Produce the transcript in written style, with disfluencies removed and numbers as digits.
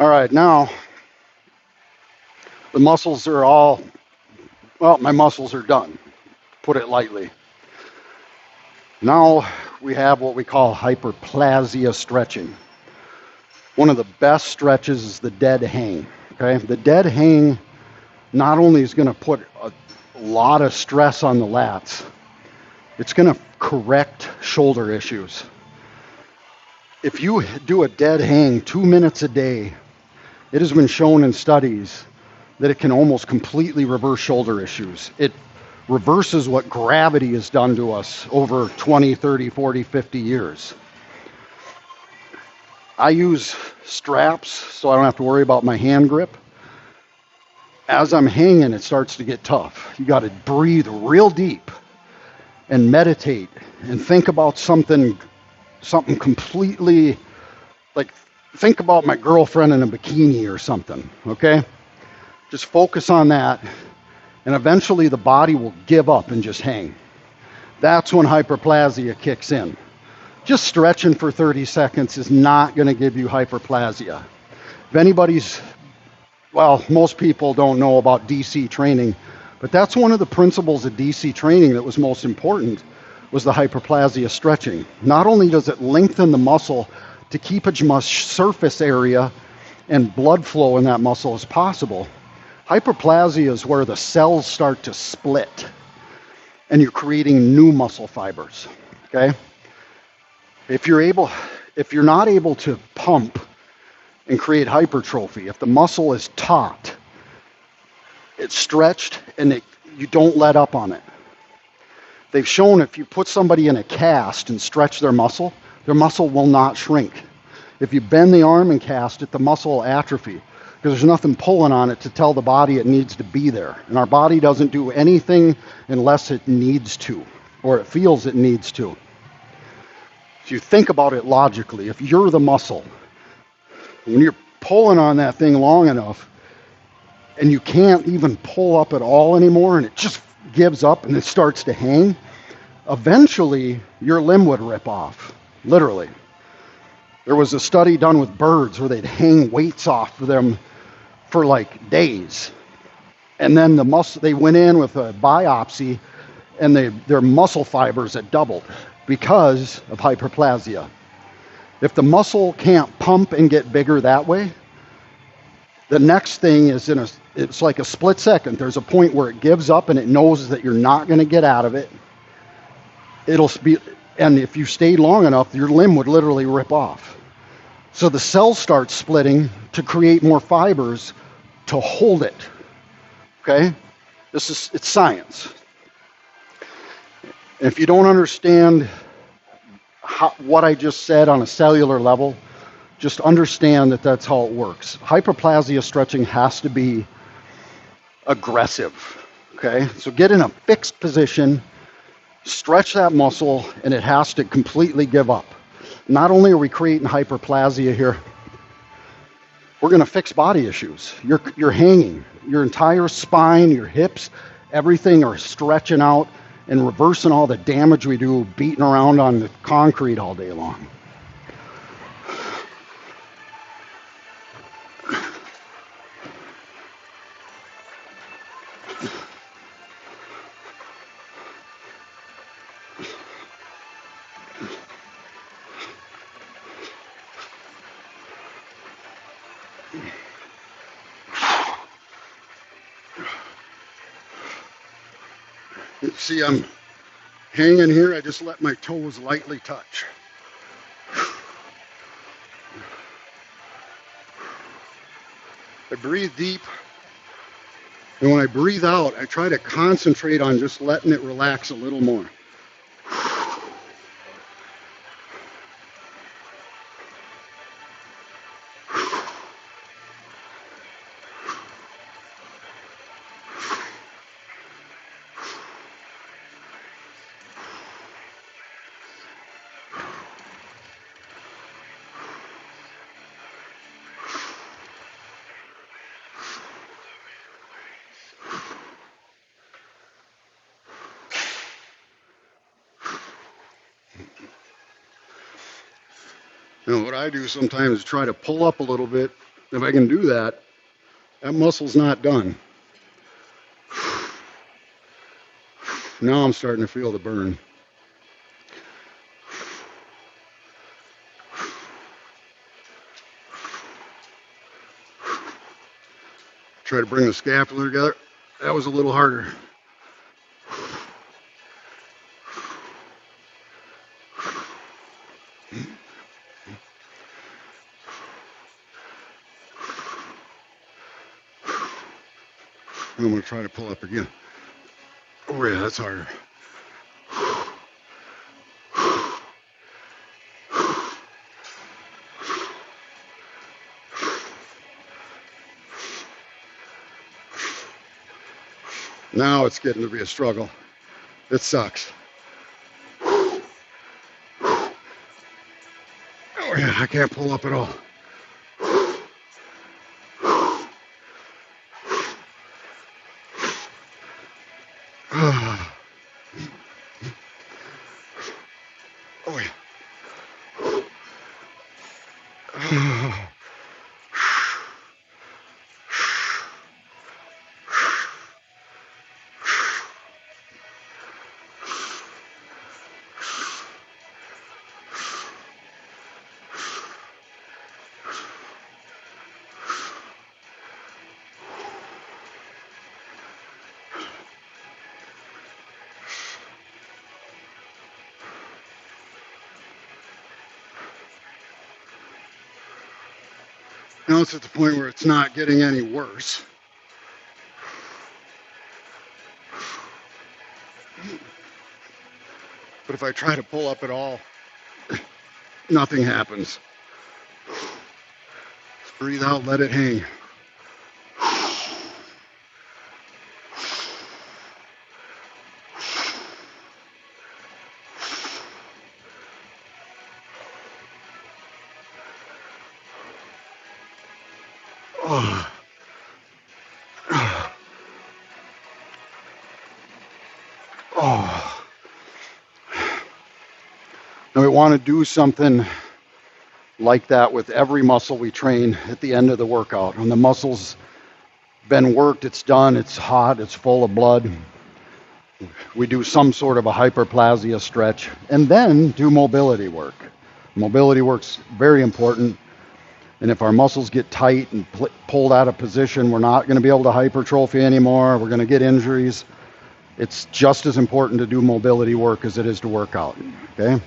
All right, now the muscles are all, well, my muscles are done, put it lightly. Now we have what we call hyperplasia stretching. One of the best stretches is the dead hang. Okay, the dead hang not only is going to put a lot of stress on the lats, it's going to correct shoulder issues. If you do a dead hang 2 minutes a day, it has been shown in studies that it can almost completely reverse shoulder issues. It reverses what gravity has done to us over 20, 30, 40, 50 years. I use straps so I don't have to worry about my hand grip. As I'm hanging, it starts to get tough. You got to breathe real deep and meditate and think about something completely, like, think about my girlfriend in a bikini or something, okay? Just focus on that, and eventually the body will give up and just hang. That's when hyperplasia kicks in. Just stretching for 30 seconds is not going to give you hyperplasia. If anybody's, well, most people don't know about DC training, but that's one of the principles of DC training that was most important, was the hyperplasia stretching. Not only does it lengthen the muscle to keep as much surface area and blood flow in that muscle as possible, hyperplasia is where the cells start to split and you're creating new muscle fibers, okay? If you're not able to pump and create hypertrophy, if the muscle is taut, it's stretched, and you don't let up on it. They've shown if you put somebody in a cast and stretch their muscle will not shrink. If you bend the arm and cast it, the muscle will atrophy because there's nothing pulling on it to tell the body it needs to be there. And our body doesn't do anything unless it needs to or it feels it needs to. If you think about it logically, if you're the muscle, when you're pulling on that thing long enough and you can't even pull up at all anymore and it just gives up and it starts to hang, eventually your limb would rip off, literally. There was a study done with birds where they'd hang weights off of them for like days. And then they went in with a biopsy and their muscle fibers had doubled because of hyperplasia. If the muscle can't pump and get bigger that way, the next thing is it's like a split second. There's a point where it gives up and it knows that you're not going to get out of it. And if you stayed long enough, your limb would literally rip off. So the cells start splitting to create more fibers to hold it. Okay? It's science. If you don't understand what I just said on a cellular level, just understand that that's how it works. Hyperplasia stretching has to be aggressive. Okay? So get in a fixed position, stretch that muscle, and it has to completely give up. Not only are we creating hyperplasia here, we're going to fix body issues. You're hanging. Your entire spine, your hips, everything are stretching out and reversing all the damage we do beating around on the concrete all day long. See, I'm hanging here. I just let my toes lightly touch. I breathe deep, and when I breathe out, I try to concentrate on just letting it relax a little more. You know, what I do sometimes is try to pull up a little bit If I can do that, that muscle's not done. Now I'm starting to feel the burn. Try to bring the scapula together. That was a little harder. I'm going to try to pull up again. Oh yeah, that's harder. Now it's getting to be a struggle. It sucks. Oh yeah, I can't pull up at all. Oh yeah. Now it's at the point where it's not getting any worse. But if I try to pull up at all, nothing happens. Just breathe out, let it hang. Oh. Oh. Now we want to do something like that with every muscle we train at the end of the workout. When the muscle's been worked, it's done, it's hot, it's full of blood. We do some sort of a hyperplasia stretch and then do mobility work. Mobility work's very important. And if our muscles get tight and pulled out of position, we're not going to be able to hypertrophy anymore. We're going to get injuries. It's just as important to do mobility work as it is to work out. Okay?